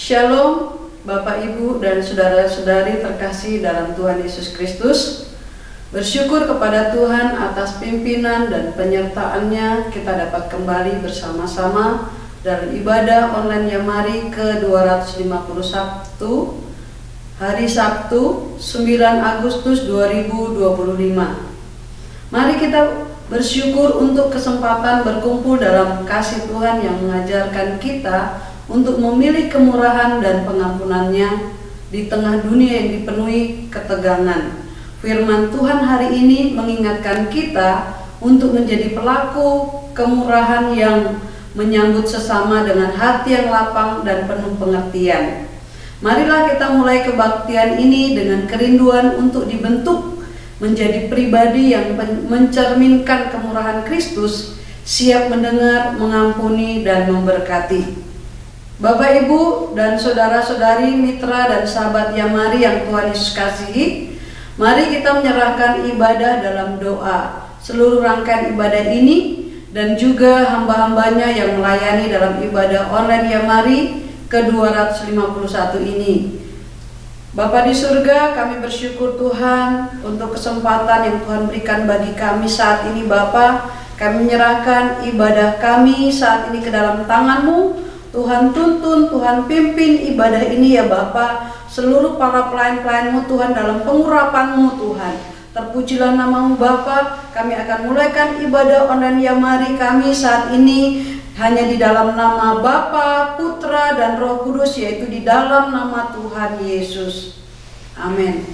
Shalom Bapak Ibu dan saudara-saudari terkasih dalam Tuhan Yesus Kristus. Bersyukur kepada Tuhan atas pimpinan dan penyertaannya kita dapat kembali bersama-sama dalam ibadah online Yamari ke-251 hari Sabtu 9 Agustus 2025. Mari kita bersyukur untuk kesempatan berkumpul dalam kasih Tuhan yang mengajarkan kita untuk memilih kemurahan dan pengampunannya di tengah dunia yang dipenuhi ketegangan. Firman Tuhan hari ini mengingatkan kita untuk menjadi pelaku kemurahan yang menyambut sesama dengan hati yang lapang dan penuh pengertian. Marilah kita mulai kebaktian ini dengan kerinduan untuk dibentuk menjadi pribadi yang mencerminkan kemurahan Kristus, siap mendengar, mengampuni, dan memberkati. Bapak, Ibu, dan saudara-saudari, mitra dan sahabat Yamari yang Tuhan Yesus kasihi, mari kita menyerahkan ibadah dalam doa. Seluruh rangkaian ibadah ini dan juga hamba-hambanya yang melayani dalam ibadah online Yamari ke-251 ini. Bapa di surga, kami bersyukur Tuhan untuk kesempatan yang Tuhan berikan bagi kami saat ini. Bapa, kami menyerahkan ibadah kami saat ini ke dalam tangan-Mu. Tuhan tuntun, Tuhan pimpin ibadah ini ya Bapa. Seluruh para pelayan-pelayan-Mu Tuhan dalam pengurapan-Mu Tuhan. Terpujilah nama-Mu Bapa. Kami akan mulaikan ibadah online Yamari kami saat ini hanya di dalam nama Bapa, Putra, dan Roh Kudus, yaitu di dalam nama Tuhan Yesus. Amin.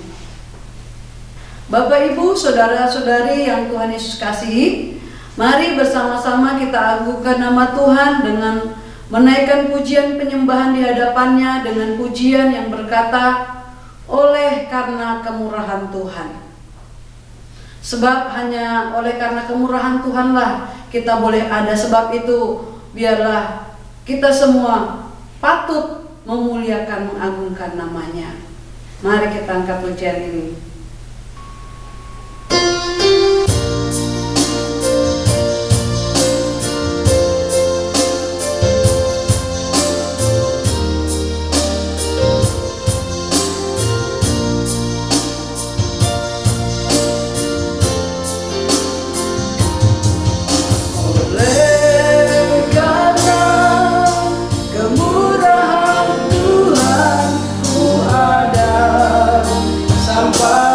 Bapak, Ibu, saudara-saudari yang Tuhan Yesus kasihi, mari bersama-sama kita agungkan nama Tuhan dengan menaikkan pujian penyembahan di hadapannya dengan pujian yang berkata, oleh karena kemurahan Tuhan. Sebab hanya oleh karena kemurahan Tuhanlah kita boleh ada. Sebab itu biarlah kita semua patut memuliakan, mengagungkan namanya. Mari kita angkat pujian ini. Sampai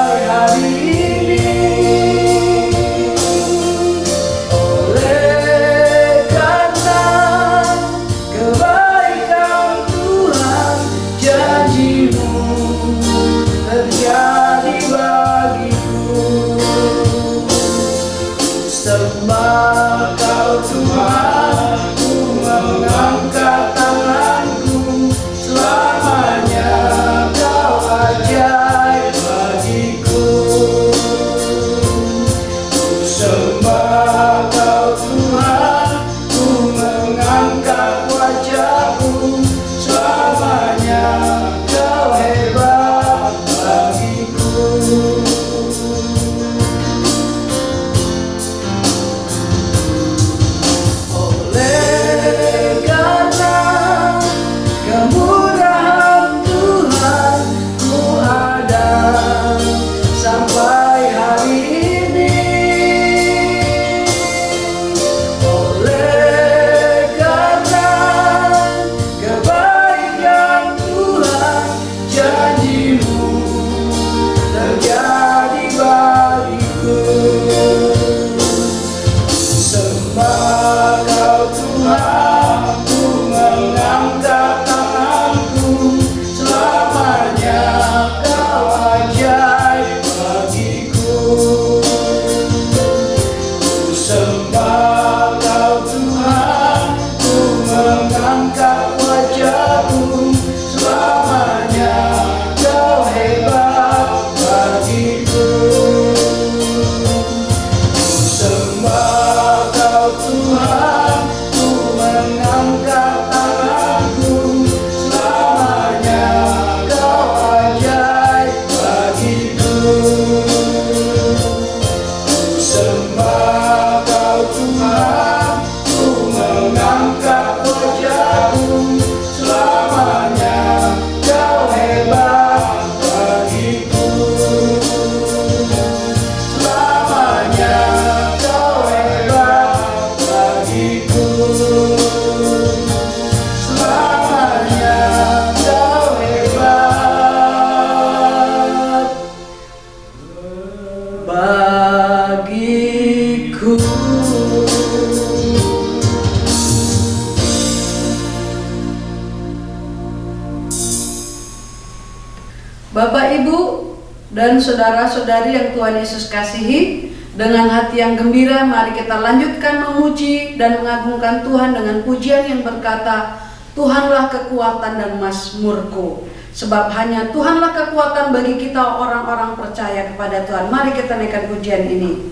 Bapak, Ibu, dan saudara-saudari yang Tuhan Yesus kasihi, dengan hati yang gembira mari kita lanjutkan memuji dan mengagungkan Tuhan dengan pujian yang berkata, Tuhanlah kekuatan dan mazmurku. Sebab hanya Tuhanlah kekuatan bagi kita orang-orang percaya kepada Tuhan. Mari kita naikkan pujian ini.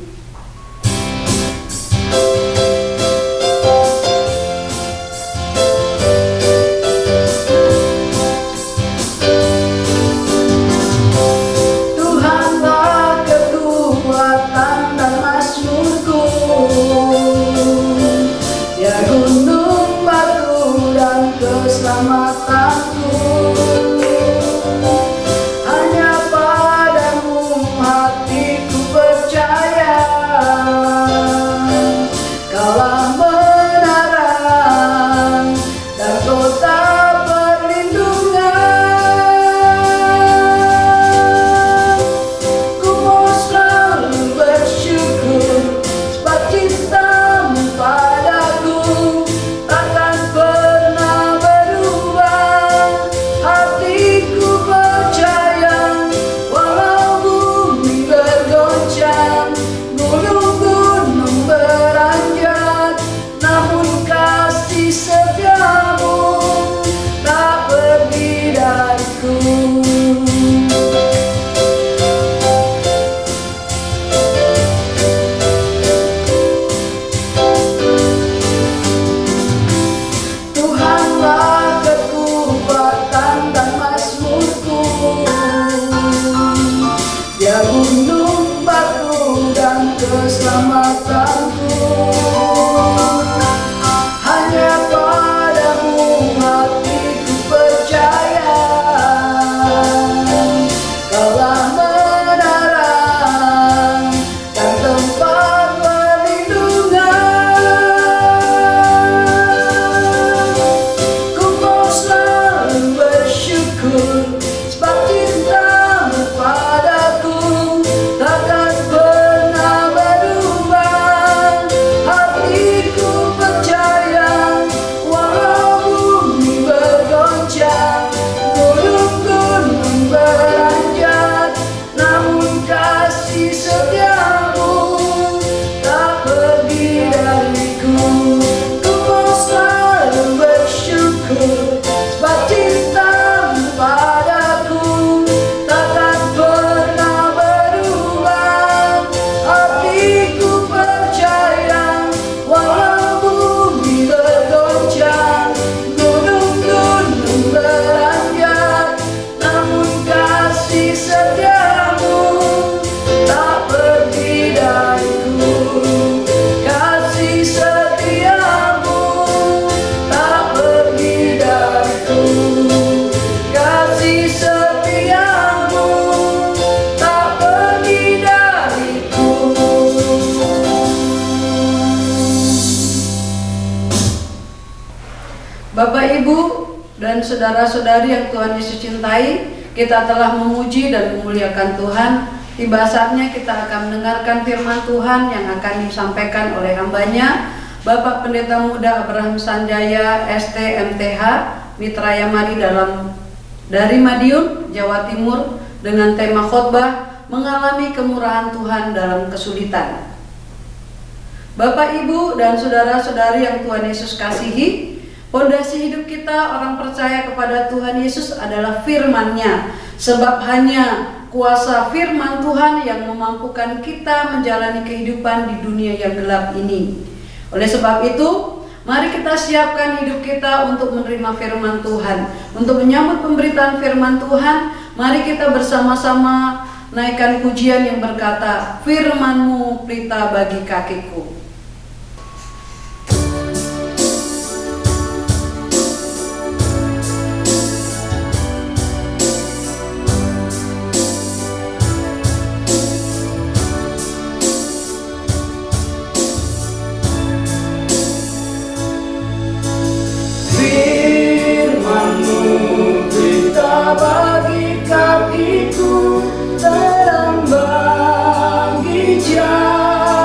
Bapak, Ibu, dan saudara-saudari yang Tuhan Yesus cintai, kita telah memuji dan memuliakan Tuhan. Tiba saatnya kita akan mendengarkan firman Tuhan yang akan disampaikan oleh hambanya, Bapak Pendeta Muda Abraham Sanjaya, ST MTH, Mitra Yamari dari Madiun, Jawa Timur, dengan tema khotbah mengalami kemurahan Tuhan dalam kesulitan. Bapak, Ibu, dan saudara-saudari yang Tuhan Yesus kasihi, pondasi hidup kita orang percaya kepada Tuhan Yesus adalah firman-Nya. Sebab hanya kuasa firman Tuhan yang memampukan kita menjalani kehidupan di dunia yang gelap ini. Oleh sebab itu, mari kita siapkan hidup kita untuk menerima firman Tuhan. Untuk menyambut pemberitaan firman Tuhan, mari kita bersama-sama naikkan pujian yang berkata, Firman-Mu pelita bagi kakiku. Bagi kakiku, terang bagi jalanku.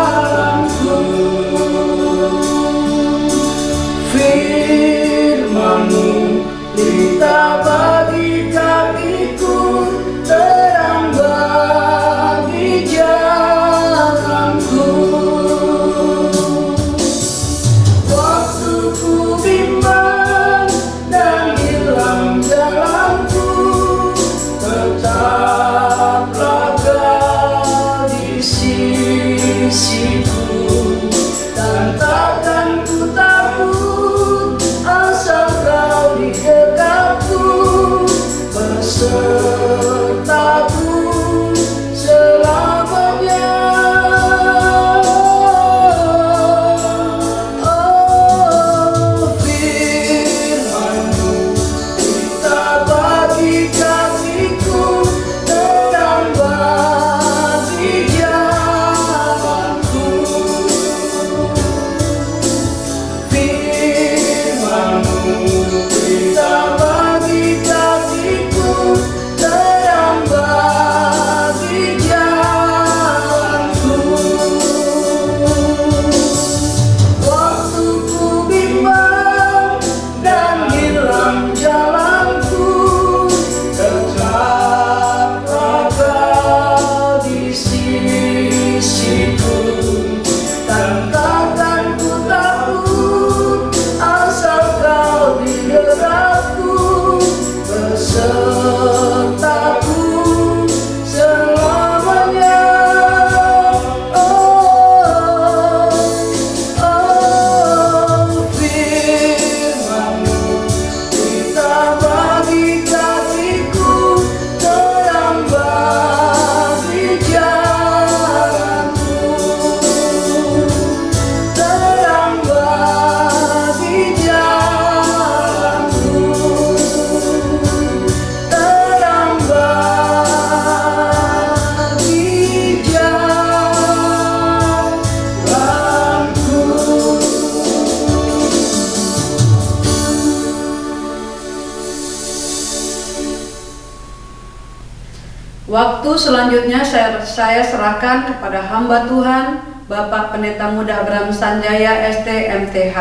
Waktu selanjutnya saya serahkan kepada hamba Tuhan, Bapak Pendeta Muda Abraham Sanjaya, ST, MTH.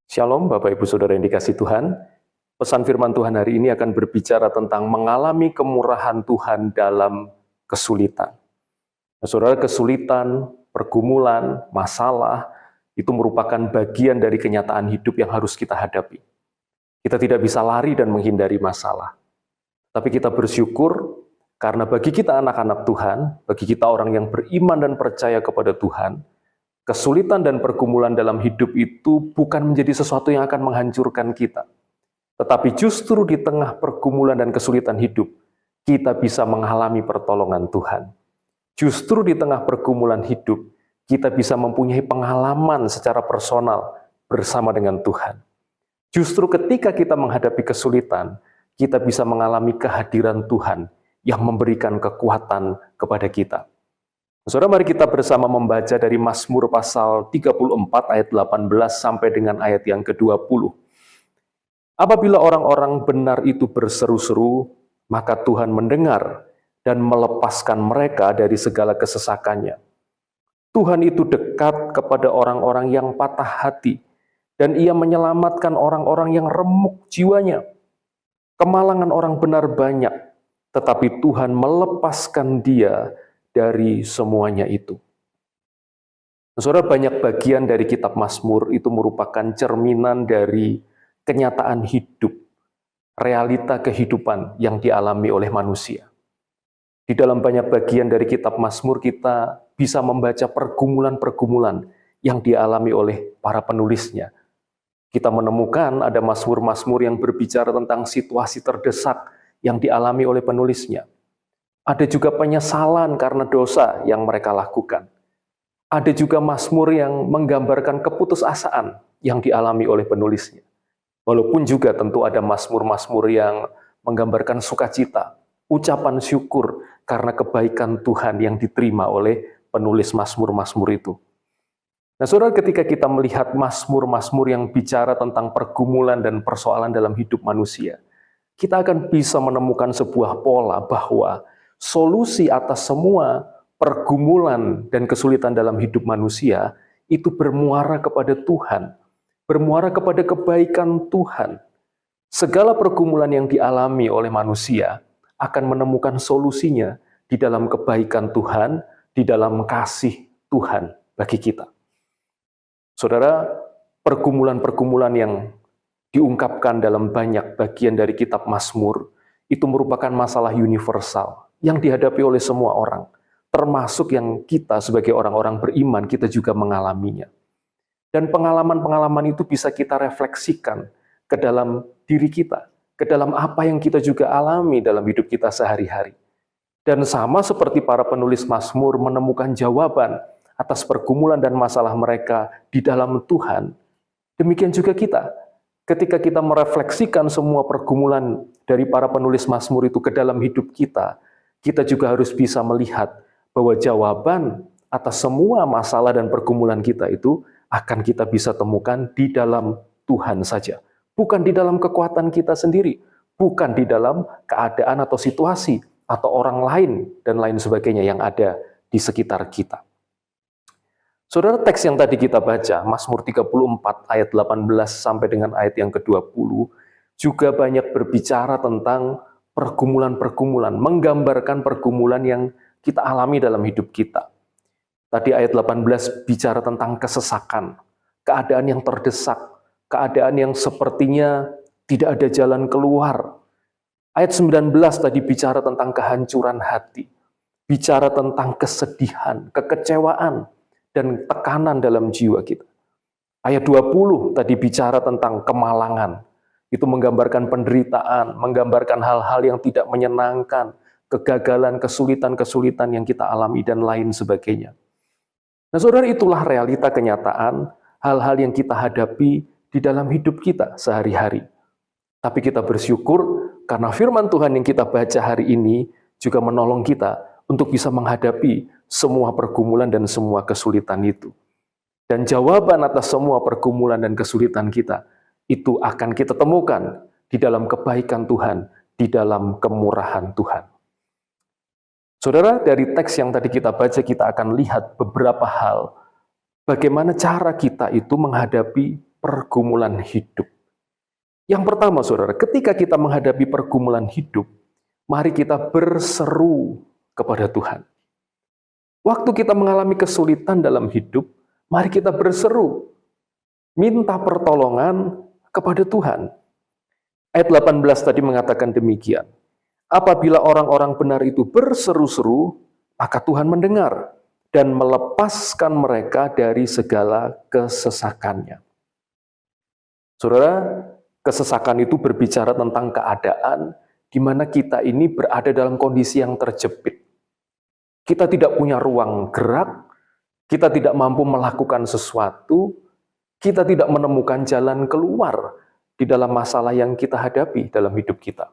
Shalom Bapak Ibu Saudara yang dikasihi Tuhan. Pesan firman Tuhan hari ini akan berbicara tentang mengalami kemurahan Tuhan dalam kesulitan. Nah, saudara, kesulitan, pergumulan, masalah, itu merupakan bagian dari kenyataan hidup yang harus kita hadapi. Kita tidak bisa lari dan menghindari masalah. Tapi kita bersyukur karena bagi kita anak-anak Tuhan, bagi kita orang yang beriman dan percaya kepada Tuhan, kesulitan dan pergumulan dalam hidup itu bukan menjadi sesuatu yang akan menghancurkan kita. Tetapi justru di tengah pergumulan dan kesulitan hidup, kita bisa mengalami pertolongan Tuhan. Justru di tengah pergumulan hidup, kita bisa mempunyai pengalaman secara personal bersama dengan Tuhan. Justru ketika kita menghadapi kesulitan, kita bisa mengalami kehadiran Tuhan yang memberikan kekuatan kepada kita. Saudara, mari kita bersama membaca dari Mazmur pasal 34 ayat 18 sampai dengan ayat yang ke-20. Apabila orang-orang benar itu berseru-seru, maka Tuhan mendengar dan melepaskan mereka dari segala kesesakannya. Tuhan itu dekat kepada orang-orang yang patah hati, dan Ia menyelamatkan orang-orang yang remuk jiwanya. Kemalangan orang benar banyak, tetapi Tuhan melepaskan dia dari semuanya itu. Saudara, banyak bagian dari kitab Mazmur itu merupakan cerminan dari kenyataan hidup, realita kehidupan yang dialami oleh manusia. Di dalam banyak bagian dari kitab Mazmur kita bisa membaca pergumulan-pergumulan yang dialami oleh para penulisnya. Kita menemukan ada mazmur-mazmur yang berbicara tentang situasi terdesak yang dialami oleh penulisnya. Ada juga penyesalan karena dosa yang mereka lakukan. Ada juga mazmur yang menggambarkan keputusasaan yang dialami oleh penulisnya. Walaupun juga tentu ada mazmur-mazmur yang menggambarkan sukacita, ucapan syukur karena kebaikan Tuhan yang diterima oleh penulis mazmur-mazmur itu. Nah, saudara, ketika kita melihat mazmur-mazmur yang bicara tentang pergumulan dan persoalan dalam hidup manusia, kita akan bisa menemukan sebuah pola bahwa solusi atas semua pergumulan dan kesulitan dalam hidup manusia itu bermuara kepada Tuhan, bermuara kepada kebaikan Tuhan. Segala pergumulan yang dialami oleh manusia akan menemukan solusinya di dalam kebaikan Tuhan, di dalam kasih Tuhan bagi kita. Saudara, pergumulan-pergumulan yang diungkapkan dalam banyak bagian dari kitab Mazmur itu merupakan masalah universal yang dihadapi oleh semua orang, termasuk yang kita sebagai orang-orang beriman kita juga mengalaminya. Dan pengalaman-pengalaman itu bisa kita refleksikan ke dalam diri kita, ke dalam apa yang kita juga alami dalam hidup kita sehari-hari. Dan sama seperti para penulis Mazmur menemukan jawaban atas pergumulan dan masalah mereka di dalam Tuhan, demikian juga kita. Ketika kita merefleksikan semua pergumulan dari para penulis Mazmur itu ke dalam hidup kita, kita juga harus bisa melihat bahwa jawaban atas semua masalah dan pergumulan kita itu akan kita bisa temukan di dalam Tuhan saja. Bukan di dalam kekuatan kita sendiri, bukan di dalam keadaan atau situasi atau orang lain dan lain sebagainya yang ada di sekitar kita. Saudara, teks yang tadi kita baca, Mazmur 34 ayat 18 sampai dengan ayat yang ke-20, juga banyak berbicara tentang pergumulan-pergumulan, menggambarkan pergumulan yang kita alami dalam hidup kita. Tadi ayat 18 bicara tentang kesesakan, keadaan yang terdesak, keadaan yang sepertinya tidak ada jalan keluar. Ayat 19 tadi bicara tentang kehancuran hati, bicara tentang kesedihan, kekecewaan, dan tekanan dalam jiwa kita. Ayat 20 tadi bicara tentang kemalangan. Itu menggambarkan penderitaan, menggambarkan hal-hal yang tidak menyenangkan, kegagalan, kesulitan-kesulitan yang kita alami, dan lain sebagainya. Nah, saudara, itulah realita kenyataan, hal-hal yang kita hadapi di dalam hidup kita sehari-hari. Tapi kita bersyukur karena firman Tuhan yang kita baca hari ini juga menolong kita untuk bisa menghadapi semua pergumulan dan semua kesulitan itu. Dan jawaban atas semua pergumulan dan kesulitan kita, itu akan kita temukan di dalam kebaikan Tuhan, di dalam kemurahan Tuhan. Saudara, dari teks yang tadi kita baca, kita akan lihat beberapa hal bagaimana cara kita itu menghadapi pergumulan hidup. Yang pertama, saudara, ketika kita menghadapi pergumulan hidup, mari kita berseru kepada Tuhan. Waktu kita mengalami kesulitan dalam hidup, mari kita berseru, minta pertolongan kepada Tuhan. Ayat 18 tadi mengatakan demikian. Apabila orang-orang benar itu berseru-seru, maka Tuhan mendengar dan melepaskan mereka dari segala kesesakannya. Saudara, kesesakan itu berbicara tentang keadaan di mana kita ini berada dalam kondisi yang terjepit. Kita tidak punya ruang gerak, kita tidak mampu melakukan sesuatu, kita tidak menemukan jalan keluar di dalam masalah yang kita hadapi dalam hidup kita.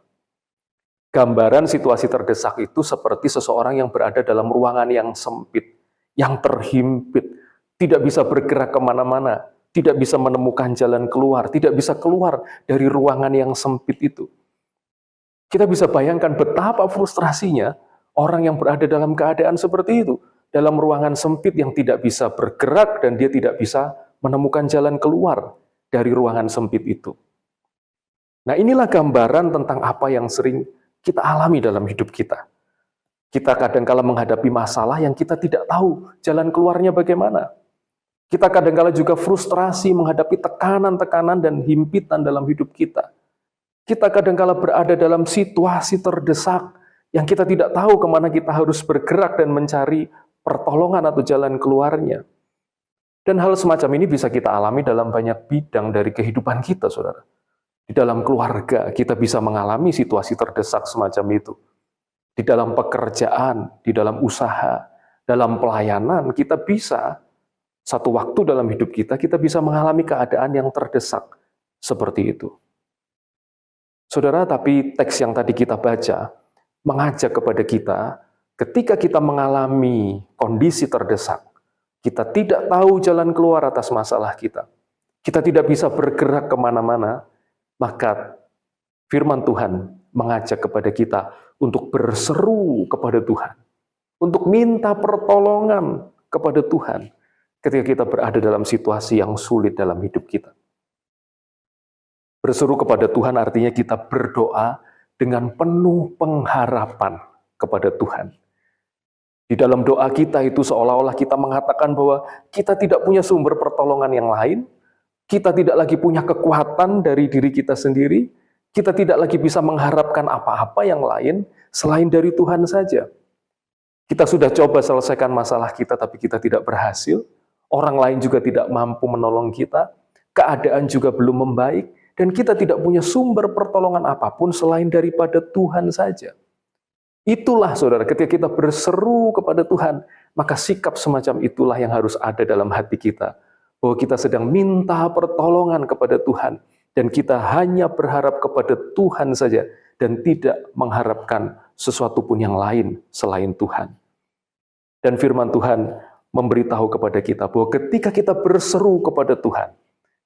Gambaran situasi terdesak itu seperti seseorang yang berada dalam ruangan yang sempit, yang terhimpit, tidak bisa bergerak kemana-mana, tidak bisa menemukan jalan keluar, tidak bisa keluar dari ruangan yang sempit itu. Kita bisa bayangkan betapa frustrasinya orang yang berada dalam keadaan seperti itu, dalam ruangan sempit yang tidak bisa bergerak dan dia tidak bisa menemukan jalan keluar dari ruangan sempit itu. Nah, inilah gambaran tentang apa yang sering kita alami dalam hidup kita. Kita kadangkala menghadapi masalah yang kita tidak tahu jalan keluarnya bagaimana. Kita kadangkala juga frustrasi menghadapi tekanan-tekanan dan himpitan dalam hidup kita. Kita kadangkala berada dalam situasi terdesak yang kita tidak tahu kemana kita harus bergerak dan mencari pertolongan atau jalan keluarnya. Dan hal semacam ini bisa kita alami dalam banyak bidang dari kehidupan kita, saudara. Di dalam keluarga, kita bisa mengalami situasi terdesak semacam itu. Di dalam pekerjaan, di dalam usaha, dalam pelayanan, kita bisa, satu waktu dalam hidup kita bisa mengalami keadaan yang terdesak seperti itu. Saudara, tapi teks yang tadi kita baca mengajak kepada kita, ketika kita mengalami kondisi terdesak, kita tidak tahu jalan keluar atas masalah kita tidak bisa bergerak kemana-mana, maka firman Tuhan mengajak kepada kita untuk berseru kepada Tuhan, untuk minta pertolongan kepada Tuhan ketika kita berada dalam situasi yang sulit dalam hidup kita. Berseru kepada Tuhan artinya kita berdoa dengan penuh pengharapan kepada Tuhan. Di dalam doa kita itu seolah-olah kita mengatakan bahwa kita tidak punya sumber pertolongan yang lain, kita tidak lagi punya kekuatan dari diri kita sendiri, kita tidak lagi bisa mengharapkan apa-apa yang lain selain dari Tuhan saja. Kita sudah coba selesaikan masalah kita, tapi kita tidak berhasil. Orang lain juga tidak mampu menolong kita, keadaan juga belum membaik, dan kita tidak punya sumber pertolongan apapun selain daripada Tuhan saja. Itulah saudara, ketika kita berseru kepada Tuhan, maka sikap semacam itulah yang harus ada dalam hati kita. Bahwa kita sedang minta pertolongan kepada Tuhan, dan kita hanya berharap kepada Tuhan saja, dan tidak mengharapkan sesuatu pun yang lain selain Tuhan. Dan firman Tuhan memberitahu kepada kita bahwa ketika kita berseru kepada Tuhan,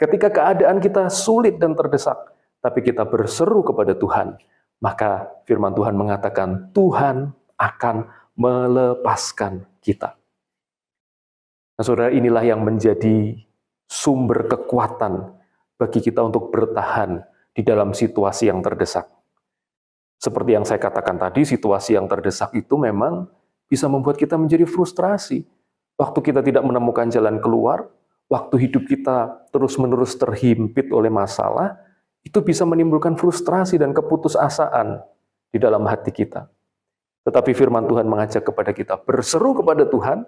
ketika keadaan kita sulit dan terdesak, tapi kita berseru kepada Tuhan, maka firman Tuhan mengatakan Tuhan akan melepaskan kita. Nah, saudara, inilah yang menjadi sumber kekuatan bagi kita untuk bertahan di dalam situasi yang terdesak. Seperti yang saya katakan tadi, situasi yang terdesak itu memang bisa membuat kita menjadi frustrasi. Waktu kita tidak menemukan jalan keluar, waktu hidup kita terus-menerus terhimpit oleh masalah, itu bisa menimbulkan frustrasi dan keputusasaan di dalam hati kita. Tetapi firman Tuhan mengajak kepada kita berseru kepada Tuhan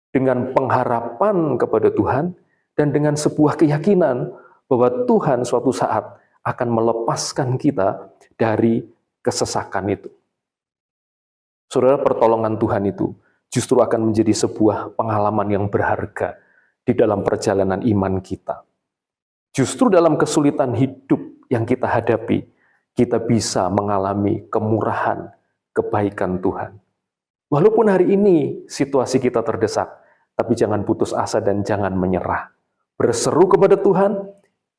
dengan pengharapan kepada Tuhan dan dengan sebuah keyakinan bahwa Tuhan suatu saat akan melepaskan kita dari kesesakan itu. Saudara, pertolongan Tuhan itu justru akan menjadi sebuah pengalaman yang berharga di dalam perjalanan iman kita. Justru dalam kesulitan hidup yang kita hadapi, kita bisa mengalami kemurahan, kebaikan Tuhan. Walaupun hari ini situasi kita terdesak, tapi jangan putus asa dan jangan menyerah. Berseru kepada Tuhan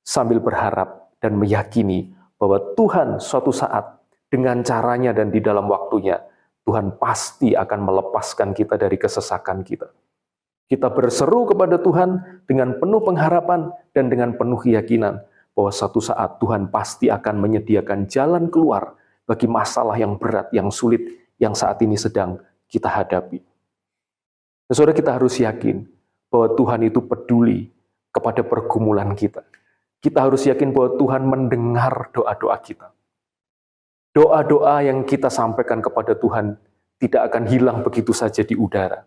sambil berharap dan meyakini bahwa Tuhan suatu saat dengan caranya dan di dalam waktunya Tuhan pasti akan melepaskan kita dari kesesakan kita. Kita berseru kepada Tuhan dengan penuh pengharapan dan dengan penuh keyakinan bahwa suatu saat Tuhan pasti akan menyediakan jalan keluar bagi masalah yang berat, yang sulit, yang saat ini sedang kita hadapi. Nah, saudara, kita harus yakin bahwa Tuhan itu peduli kepada pergumulan kita. Kita harus yakin bahwa Tuhan mendengar doa-doa kita. Doa-doa yang kita sampaikan kepada Tuhan tidak akan hilang begitu saja di udara.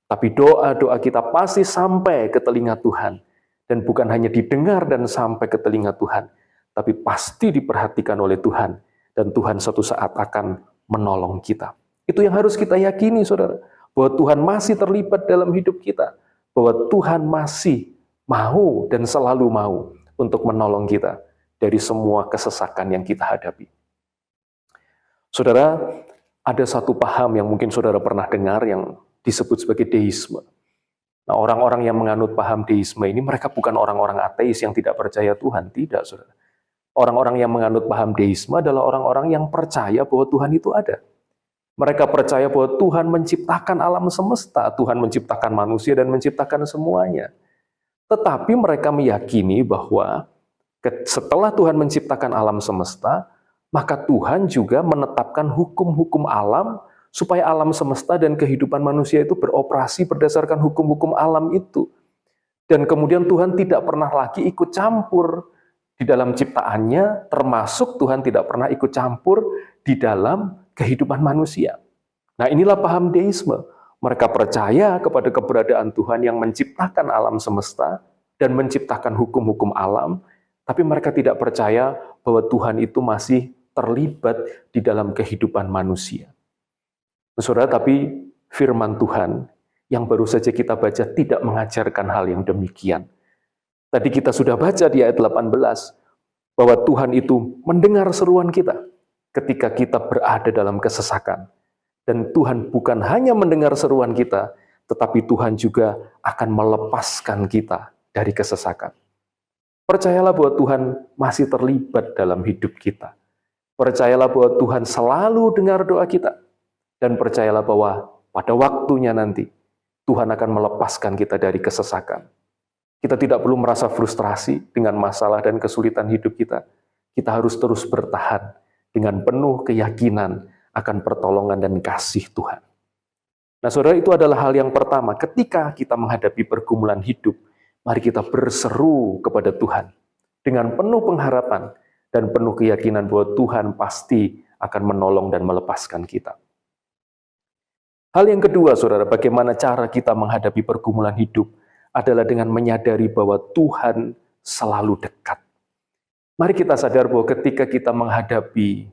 Tapi doa-doa kita pasti sampai ke telinga Tuhan. Dan bukan hanya didengar dan sampai ke telinga Tuhan, tapi pasti diperhatikan oleh Tuhan. Dan Tuhan suatu saat akan menolong kita. Itu yang harus kita yakini, saudara. Bahwa Tuhan masih terlibat dalam hidup kita. Bahwa Tuhan masih mau dan selalu mau untuk menolong kita dari semua kesesakan yang kita hadapi. Saudara, ada satu paham yang mungkin saudara pernah dengar yang disebut sebagai deisme. Nah, orang-orang yang menganut paham deisme ini mereka bukan orang-orang ateis yang tidak percaya Tuhan, tidak, saudara. Orang-orang yang menganut paham deisme adalah orang-orang yang percaya bahwa Tuhan itu ada. Mereka percaya bahwa Tuhan menciptakan alam semesta, Tuhan menciptakan manusia dan menciptakan semuanya. Tetapi mereka meyakini bahwa setelah Tuhan menciptakan alam semesta, maka Tuhan juga menetapkan hukum-hukum alam supaya alam semesta dan kehidupan manusia itu beroperasi berdasarkan hukum-hukum alam itu. Dan kemudian Tuhan tidak pernah lagi ikut campur di dalam ciptaannya, termasuk Tuhan tidak pernah ikut campur di dalam kehidupan manusia. Nah, inilah paham deisme. Mereka percaya kepada keberadaan Tuhan yang menciptakan alam semesta dan menciptakan hukum-hukum alam, tapi mereka tidak percaya bahwa Tuhan itu masih terlibat di dalam kehidupan manusia. Saudara, tapi firman Tuhan yang baru saja kita baca tidak mengajarkan hal yang demikian. Tadi kita sudah baca di ayat 18 bahwa Tuhan itu mendengar seruan kita ketika kita berada dalam kesesakan. Dan Tuhan bukan hanya mendengar seruan kita, tetapi Tuhan juga akan melepaskan kita dari kesesakan. Percayalah bahwa Tuhan masih terlibat dalam hidup kita. Percayalah bahwa Tuhan selalu dengar doa kita. Dan percayalah bahwa pada waktunya nanti, Tuhan akan melepaskan kita dari kesesakan. Kita tidak perlu merasa frustrasi dengan masalah dan kesulitan hidup kita. Kita harus terus bertahan dengan penuh keyakinan akan pertolongan dan kasih Tuhan. Nah, saudara, itu adalah hal yang pertama. Ketika kita menghadapi pergumulan hidup, mari kita berseru kepada Tuhan dengan penuh pengharapan dan penuh keyakinan bahwa Tuhan pasti akan menolong dan melepaskan kita. Hal yang kedua, saudara, bagaimana cara kita menghadapi pergumulan hidup adalah dengan menyadari bahwa Tuhan selalu dekat. Mari kita sadar bahwa ketika kita menghadapi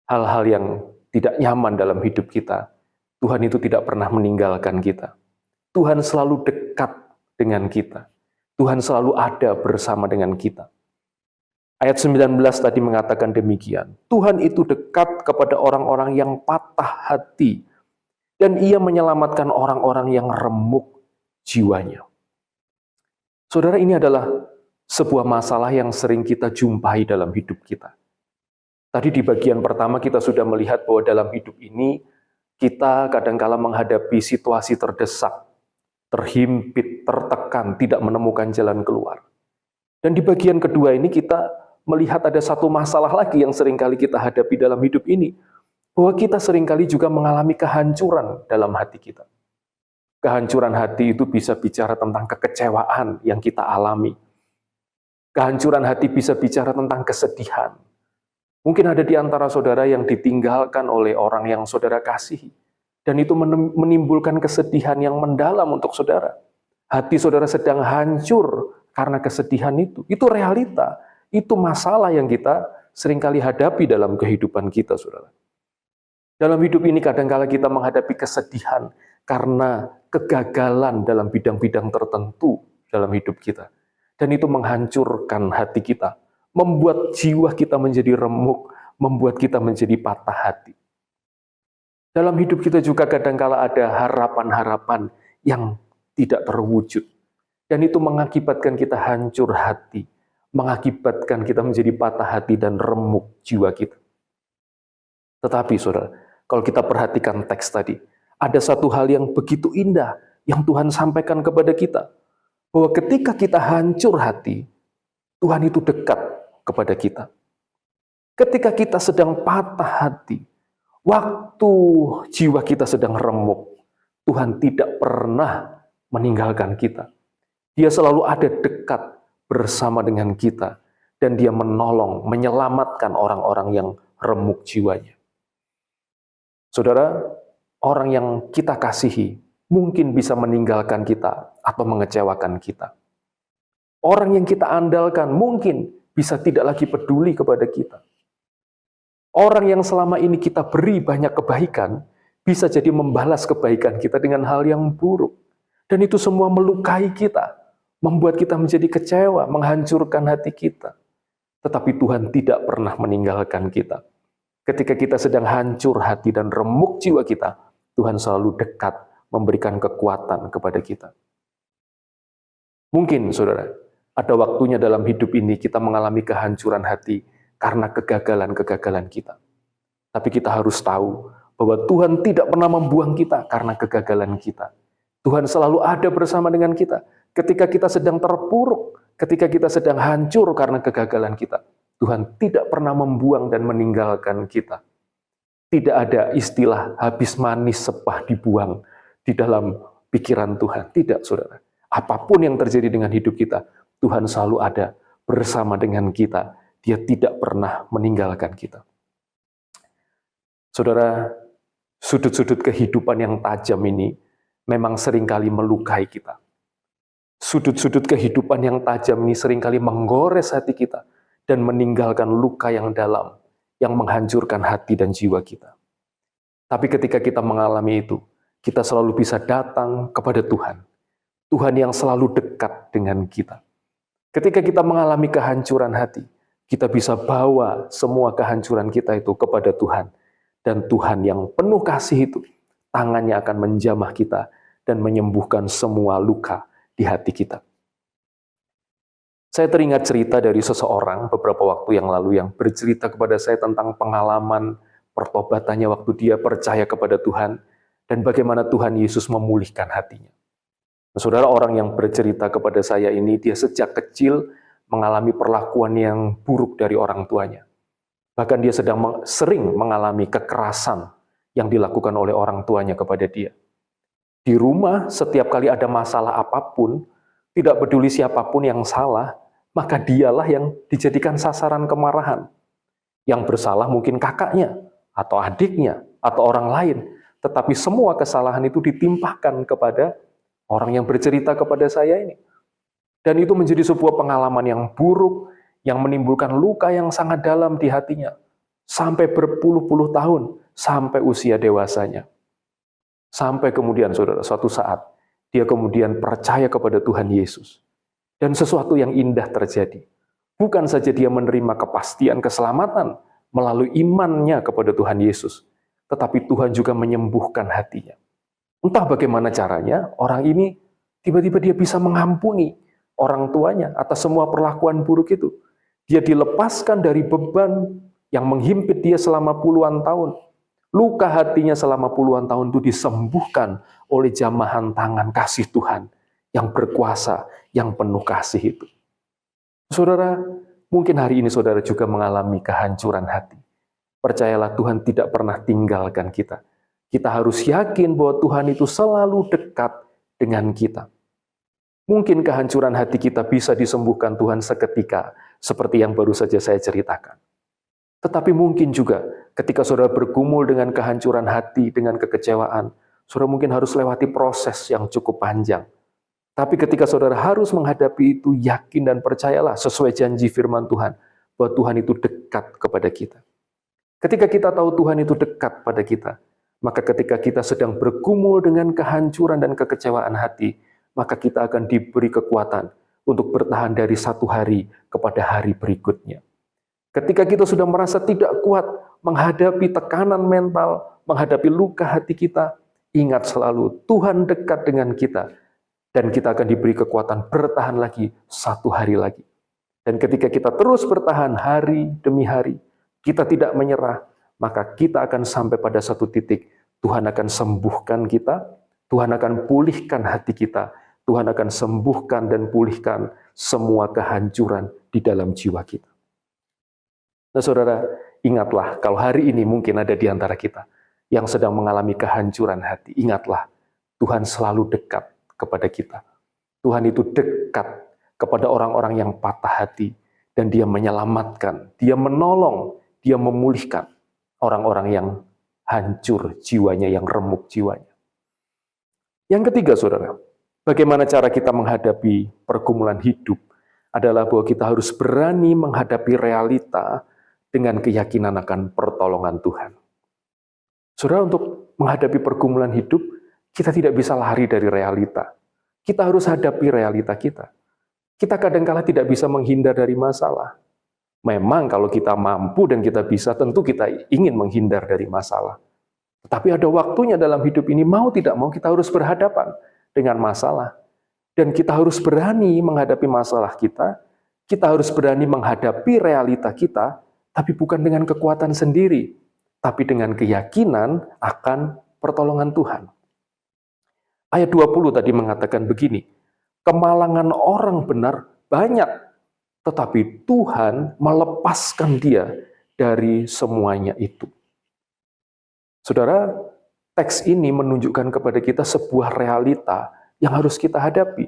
hal-hal yang tidak nyaman dalam hidup kita, Tuhan itu tidak pernah meninggalkan kita. Tuhan selalu dekat dengan kita. Tuhan selalu ada bersama dengan kita. Ayat 19 tadi mengatakan demikian. Tuhan itu dekat kepada orang-orang yang patah hati, dan Ia menyelamatkan orang-orang yang remuk jiwanya. Saudara, ini adalah sebuah masalah yang sering kita jumpai dalam hidup kita. Tadi di bagian pertama kita sudah melihat bahwa dalam hidup ini kita kadangkala menghadapi situasi terdesak, terhimpit, tertekan, tidak menemukan jalan keluar. Dan di bagian kedua ini kita melihat ada satu masalah lagi yang seringkali kita hadapi dalam hidup ini, bahwa kita seringkali juga mengalami kehancuran dalam hati kita. Kehancuran hati itu bisa bicara tentang kekecewaan yang kita alami. Kehancuran hati bisa bicara tentang kesedihan. Mungkin ada di antara saudara yang ditinggalkan oleh orang yang saudara kasihi. Dan itu menimbulkan kesedihan yang mendalam untuk saudara. Hati saudara sedang hancur karena kesedihan itu. Itu realita. Itu masalah yang kita seringkali hadapi dalam kehidupan kita, saudara. Dalam hidup ini kadangkala kita menghadapi kesedihan karena kegagalan dalam bidang-bidang tertentu dalam hidup kita. Dan itu menghancurkan hati kita, membuat jiwa kita menjadi remuk, membuat kita menjadi patah hati. Dalam hidup kita juga kadangkala ada harapan-harapan yang tidak terwujud. Dan itu mengakibatkan kita hancur hati, mengakibatkan kita menjadi patah hati dan remuk jiwa kita. Tetapi saudara, Kalau kita perhatikan teks tadi, ada satu hal yang begitu indah yang Tuhan sampaikan kepada kita. Bahwa ketika kita hancur hati, Tuhan itu dekat kepada kita. Ketika kita sedang patah hati, waktu jiwa kita sedang remuk, Tuhan tidak pernah meninggalkan kita. Dia selalu ada dekat bersama dengan kita, dan Dia menolong, menyelamatkan orang-orang yang remuk jiwanya. Saudara, orang yang kita kasihi mungkin bisa meninggalkan kita atau mengecewakan kita. Orang yang kita andalkan mungkin bisa tidak lagi peduli kepada kita. Orang yang selama ini kita beri banyak kebaikan bisa jadi membalas kebaikan kita dengan hal yang buruk. Dan itu semua melukai kita, membuat kita menjadi kecewa, menghancurkan hati kita. Tetapi Tuhan tidak pernah meninggalkan kita. Ketika kita sedang hancur hati dan remuk jiwa kita, Tuhan selalu dekat memberikan kekuatan kepada kita. Mungkin, saudara, ada waktunya dalam hidup ini kita mengalami kehancuran hati karena kegagalan-kegagalan kita. Tapi kita harus tahu bahwa Tuhan tidak pernah membuang kita karena kegagalan kita. Tuhan selalu ada bersama dengan kita. Ketika kita sedang terpuruk, ketika kita sedang hancur karena kegagalan kita, Tuhan tidak pernah membuang dan meninggalkan kita. Tidak ada istilah habis manis sepah dibuang di dalam pikiran Tuhan. Tidak, saudara. Apapun yang terjadi dengan hidup kita, Tuhan selalu ada bersama dengan kita. Dia tidak pernah meninggalkan kita. Saudara, sudut-sudut kehidupan yang tajam ini memang seringkali melukai kita. Sudut-sudut kehidupan yang tajam ini seringkali menggores hati kita dan meninggalkan luka yang dalam, yang menghancurkan hati dan jiwa kita. Tapi ketika kita mengalami itu, kita selalu bisa datang kepada Tuhan. Tuhan yang selalu dekat dengan kita. Ketika kita mengalami kehancuran hati, kita bisa bawa semua kehancuran kita itu kepada Tuhan. Dan Tuhan yang penuh kasih itu, tangannya akan menjamah kita dan menyembuhkan semua luka di hati kita. Saya teringat cerita dari seseorang beberapa waktu yang lalu yang bercerita kepada saya tentang pengalaman pertobatannya waktu dia percaya kepada Tuhan dan bagaimana Tuhan Yesus memulihkan hatinya. Saudara, orang yang bercerita kepada saya ini, dia sejak kecil mengalami perlakuan yang buruk dari orang tuanya. Bahkan dia sering mengalami kekerasan yang dilakukan oleh orang tuanya kepada dia. Di rumah, setiap kali ada masalah apapun, tidak peduli siapapun yang salah, maka dialah yang dijadikan sasaran kemarahan. Yang bersalah mungkin kakaknya, atau adiknya, atau orang lain. Tetapi semua kesalahan itu ditimpahkan kepada orang yang bercerita kepada saya ini. Dan itu menjadi sebuah pengalaman yang buruk, yang menimbulkan luka yang sangat dalam di hatinya. Sampai berpuluh-puluh tahun, sampai usia dewasanya. Sampai kemudian, saudara, suatu saat, dia kemudian percaya kepada Tuhan Yesus. Dan sesuatu yang indah terjadi. Bukan saja dia menerima kepastian keselamatan melalui imannya kepada Tuhan Yesus, tetapi Tuhan juga menyembuhkan hatinya. Entah bagaimana caranya, orang ini tiba-tiba dia bisa mengampuni orang tuanya atas semua perlakuan buruk itu. Dia dilepaskan dari beban yang menghimpit dia selama puluhan tahun. Luka hatinya selama puluhan tahun itu disembuhkan oleh jamahan tangan kasih Tuhan yang berkuasa, yang penuh kasih itu. Saudara, mungkin hari ini saudara juga mengalami kehancuran hati. Percayalah, Tuhan tidak pernah tinggalkan kita. Kita harus yakin bahwa Tuhan itu selalu dekat dengan kita. Mungkin kehancuran hati kita bisa disembuhkan Tuhan seketika, seperti yang baru saja saya ceritakan. Tetapi mungkin juga ketika saudara bergumul dengan kehancuran hati, dengan kekecewaan, saudara mungkin harus lewati proses yang cukup panjang. Tapi ketika saudara harus menghadapi itu, yakin dan percayalah sesuai janji firman Tuhan, bahwa Tuhan itu dekat kepada kita. Ketika kita tahu Tuhan itu dekat pada kita, maka ketika kita sedang bergumul dengan kehancuran dan kekecewaan hati, maka kita akan diberi kekuatan untuk bertahan dari satu hari kepada hari berikutnya. Ketika kita sudah merasa tidak kuat menghadapi tekanan mental, menghadapi luka hati kita, ingat selalu Tuhan dekat dengan kita. Dan kita akan diberi kekuatan bertahan lagi satu hari lagi. Dan ketika kita terus bertahan hari demi hari, kita tidak menyerah, maka kita akan sampai pada satu titik, Tuhan akan sembuhkan kita, Tuhan akan pulihkan hati kita, Tuhan akan sembuhkan dan pulihkan semua kehancuran di dalam jiwa kita. Nah saudara, ingatlah kalau hari ini mungkin ada di antara kita yang sedang mengalami kehancuran hati, ingatlah Tuhan selalu dekat kepada kita. Tuhan itu dekat kepada orang-orang yang patah hati, dan Dia menyelamatkan, Dia menolong, Dia memulihkan orang-orang yang hancur jiwanya, yang remuk jiwanya. Yang ketiga saudara, bagaimana cara kita menghadapi pergumulan hidup adalah bahwa kita harus berani menghadapi realita dengan keyakinan akan pertolongan Tuhan. Saudara, untuk menghadapi pergumulan hidup, kita tidak bisa lari dari realita. Kita harus hadapi realita kita. Kita kadang-kala tidak bisa menghindar dari masalah. Memang kalau kita mampu dan kita bisa, tentu kita ingin menghindar dari masalah. Tetapi ada waktunya dalam hidup ini, mau tidak mau kita harus berhadapan dengan masalah. Dan kita harus berani menghadapi masalah kita harus berani menghadapi realita kita, tapi bukan dengan kekuatan sendiri, tapi dengan keyakinan akan pertolongan Tuhan. Ayat 20 tadi mengatakan begini, kemalangan orang benar banyak, tetapi Tuhan melepaskan dia dari semuanya itu. Saudara, teks ini menunjukkan kepada kita sebuah realita yang harus kita hadapi.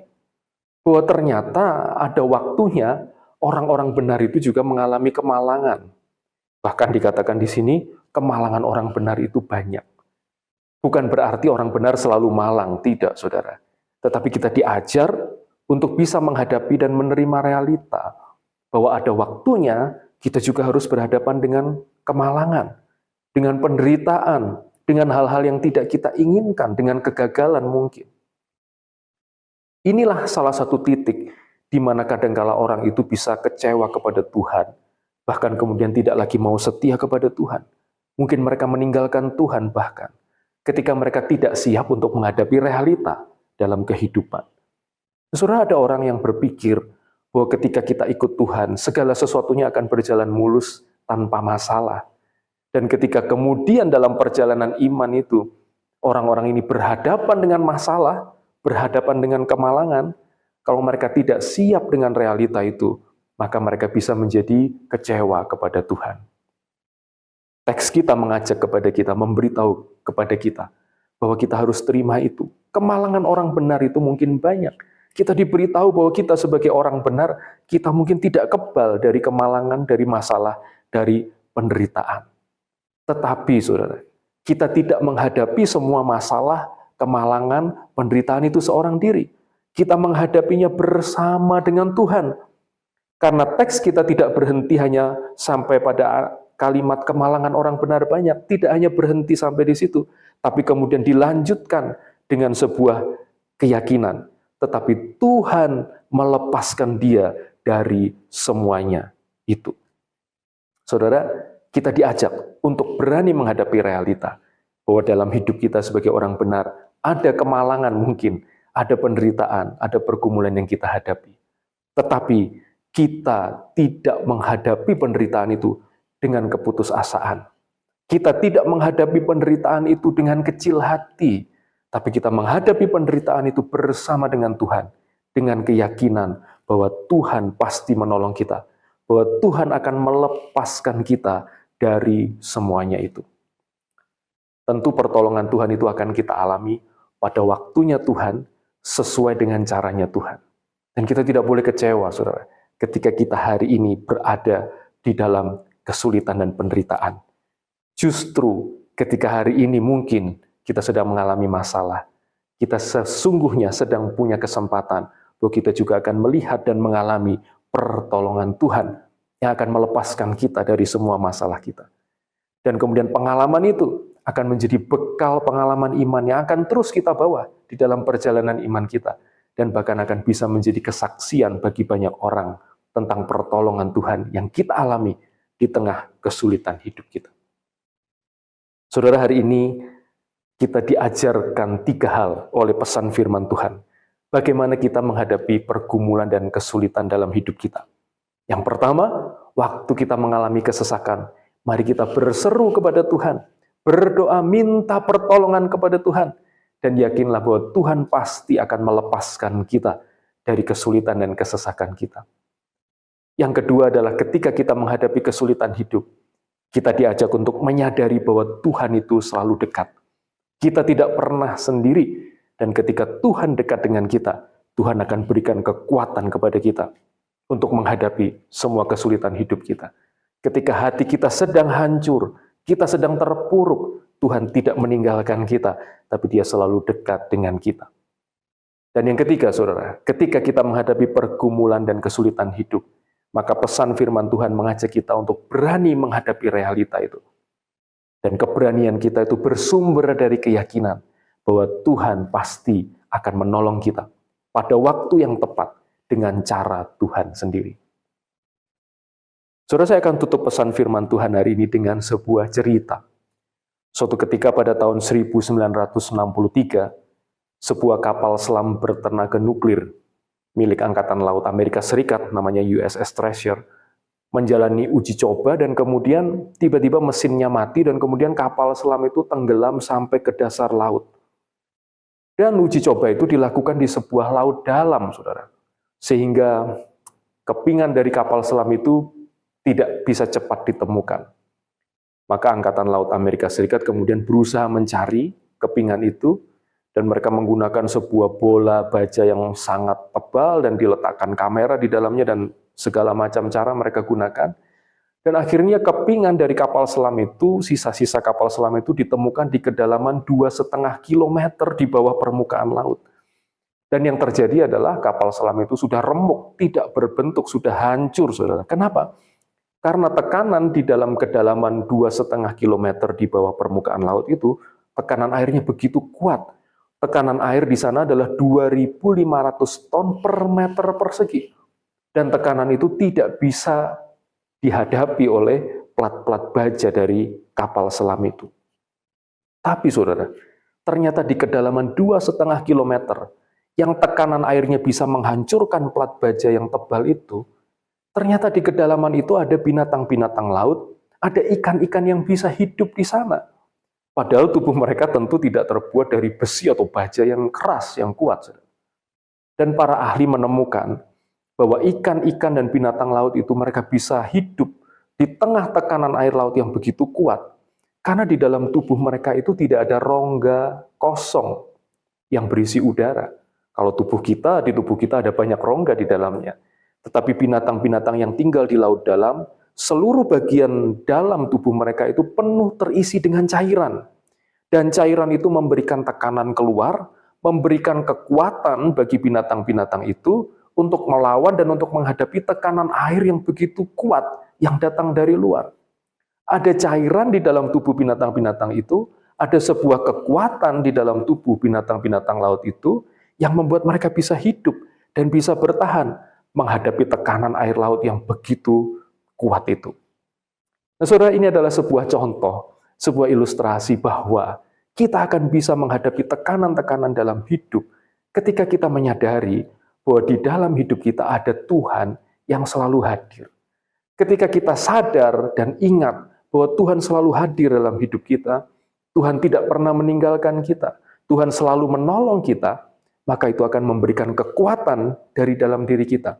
Bahwa ternyata ada waktunya orang-orang benar itu juga mengalami kemalangan. Bahkan dikatakan di sini, kemalangan orang benar itu banyak. Bukan berarti orang benar selalu malang, tidak saudara. Tetapi kita diajar untuk bisa menghadapi dan menerima realita. Bahwa ada waktunya kita juga harus berhadapan dengan kemalangan, dengan penderitaan, dengan hal-hal yang tidak kita inginkan, dengan kegagalan mungkin. Inilah salah satu titik di mana kadangkala orang itu bisa kecewa kepada Tuhan, bahkan kemudian tidak lagi mau setia kepada Tuhan. Mungkin mereka meninggalkan Tuhan bahkan, ketika mereka tidak siap untuk menghadapi realita dalam kehidupan. Saudara, ada orang yang berpikir bahwa ketika kita ikut Tuhan, segala sesuatunya akan berjalan mulus tanpa masalah. Dan ketika kemudian dalam perjalanan iman itu, orang-orang ini berhadapan dengan masalah, berhadapan dengan kemalangan, kalau mereka tidak siap dengan realita itu, maka mereka bisa menjadi kecewa kepada Tuhan. Teks kita mengajak kepada kita, memberitahu kepada kita, bahwa kita harus terima itu. Kemalangan orang benar itu mungkin banyak. Kita diberitahu bahwa kita sebagai orang benar, kita mungkin tidak kebal dari kemalangan, dari masalah, dari penderitaan. Tetapi saudara, kita tidak menghadapi semua masalah, kemalangan, penderitaan itu seorang diri. Kita menghadapinya bersama dengan Tuhan. Karena teks kita tidak berhenti hanya sampai pada kalimat kemalangan orang benar banyak. Tidak hanya berhenti sampai di situ. Tapi kemudian dilanjutkan dengan sebuah keyakinan. Tetapi Tuhan melepaskan dia dari semuanya itu. Saudara, kita diajak untuk berani menghadapi realita. Bahwa dalam hidup kita sebagai orang benar, ada kemalangan mungkin, ada penderitaan, ada pergumulan yang kita hadapi. Tetapi kita tidak menghadapi penderitaan itu dengan keputusasaan. Kita tidak menghadapi penderitaan itu dengan kecil hati. Tapi kita menghadapi penderitaan itu bersama dengan Tuhan. Dengan keyakinan bahwa Tuhan pasti menolong kita. Bahwa Tuhan akan melepaskan kita dari semuanya itu. Tentu pertolongan Tuhan itu akan kita alami pada waktunya Tuhan, sesuai dengan caranya Tuhan. Dan kita tidak boleh kecewa, saudara, ketika kita hari ini berada di dalam kesulitan dan penderitaan. Justru ketika hari ini mungkin kita sedang mengalami masalah, kita sesungguhnya sedang punya kesempatan bahwa kita juga akan melihat dan mengalami pertolongan Tuhan yang akan melepaskan kita dari semua masalah kita. Dan kemudian pengalaman itu akan menjadi bekal pengalaman iman yang akan terus kita bawa di dalam perjalanan iman kita. Dan bahkan akan bisa menjadi kesaksian bagi banyak orang tentang pertolongan Tuhan yang kita alami di tengah kesulitan hidup kita. Saudara, hari ini kita diajarkan 3 hal oleh pesan firman Tuhan. Bagaimana kita menghadapi pergumulan dan kesulitan dalam hidup kita. Yang pertama, waktu kita mengalami kesesakan, Mari kita berseru kepada Tuhan, berdoa minta pertolongan kepada Tuhan, dan yakinlah bahwa Tuhan pasti akan melepaskan kita dari kesulitan dan kesesakan kita. Yang kedua adalah ketika kita menghadapi kesulitan hidup, kita diajak untuk menyadari bahwa Tuhan itu selalu dekat. Kita tidak pernah sendiri, dan ketika Tuhan dekat dengan kita, Tuhan akan berikan kekuatan kepada kita untuk menghadapi semua kesulitan hidup kita. Ketika hati kita sedang hancur, kita sedang terpuruk, Tuhan tidak meninggalkan kita, tapi Dia selalu dekat dengan kita. Dan yang ketiga, saudara, ketika kita menghadapi pergumulan dan kesulitan hidup, maka pesan firman Tuhan mengajak kita untuk berani menghadapi realita itu. Dan keberanian kita itu bersumber dari keyakinan bahwa Tuhan pasti akan menolong kita pada waktu yang tepat dengan cara Tuhan sendiri. Saudara, saya akan tutup pesan firman Tuhan hari ini dengan sebuah cerita. Suatu ketika pada tahun 1963, sebuah kapal selam bertenaga nuklir milik Angkatan Laut Amerika Serikat, namanya USS Treasure, menjalani uji coba dan kemudian tiba-tiba mesinnya mati dan kemudian kapal selam itu tenggelam sampai ke dasar laut. Dan uji coba itu dilakukan di sebuah laut dalam, saudara. Sehingga kepingan dari kapal selam itu tidak bisa cepat ditemukan. Maka Angkatan Laut Amerika Serikat kemudian berusaha mencari kepingan itu, dan mereka menggunakan sebuah bola baja yang sangat tebal dan diletakkan kamera di dalamnya dan segala macam cara mereka gunakan. Dan akhirnya kepingan dari kapal selam itu, sisa-sisa kapal selam itu ditemukan di kedalaman 2,5 kilometer di bawah permukaan laut. Dan yang terjadi adalah kapal selam itu sudah remuk, tidak berbentuk, sudah hancur, saudara. Kenapa? Karena tekanan di dalam kedalaman 2,5 kilometer di bawah permukaan laut itu, tekanan airnya begitu kuat. Tekanan air di sana adalah 2.500 ton per meter persegi. Dan tekanan itu tidak bisa dihadapi oleh plat-plat baja dari kapal selam itu. Tapi saudara, ternyata di kedalaman 2,5 kilometer, yang tekanan airnya bisa menghancurkan plat baja yang tebal itu, ternyata di kedalaman itu ada binatang-binatang laut, ada ikan-ikan yang bisa hidup di sana. Padahal tubuh mereka tentu tidak terbuat dari besi atau baja yang keras, yang kuat. Dan para ahli menemukan bahwa ikan-ikan dan binatang laut itu mereka bisa hidup di tengah tekanan air laut yang begitu kuat. Karena di dalam tubuh mereka itu tidak ada rongga kosong yang berisi udara. Kalau di tubuh kita ada banyak rongga di dalamnya. Tetapi binatang-binatang yang tinggal di laut dalam, seluruh bagian dalam tubuh mereka itu penuh terisi dengan cairan. Dan cairan itu memberikan tekanan keluar, memberikan kekuatan bagi binatang-binatang itu untuk melawan dan untuk menghadapi tekanan air yang begitu kuat yang datang dari luar. Ada cairan di dalam tubuh binatang-binatang itu, ada sebuah kekuatan di dalam tubuh binatang-binatang laut itu yang membuat mereka bisa hidup dan bisa bertahan menghadapi tekanan air laut yang begitu kuat itu. Nah, saudara, ini adalah sebuah contoh, sebuah ilustrasi bahwa kita akan bisa menghadapi tekanan-tekanan dalam hidup ketika kita menyadari bahwa di dalam hidup kita ada Tuhan yang selalu hadir. Ketika kita sadar dan ingat bahwa Tuhan selalu hadir dalam hidup kita, Tuhan tidak pernah meninggalkan kita, Tuhan selalu menolong kita, maka itu akan memberikan kekuatan dari dalam diri kita.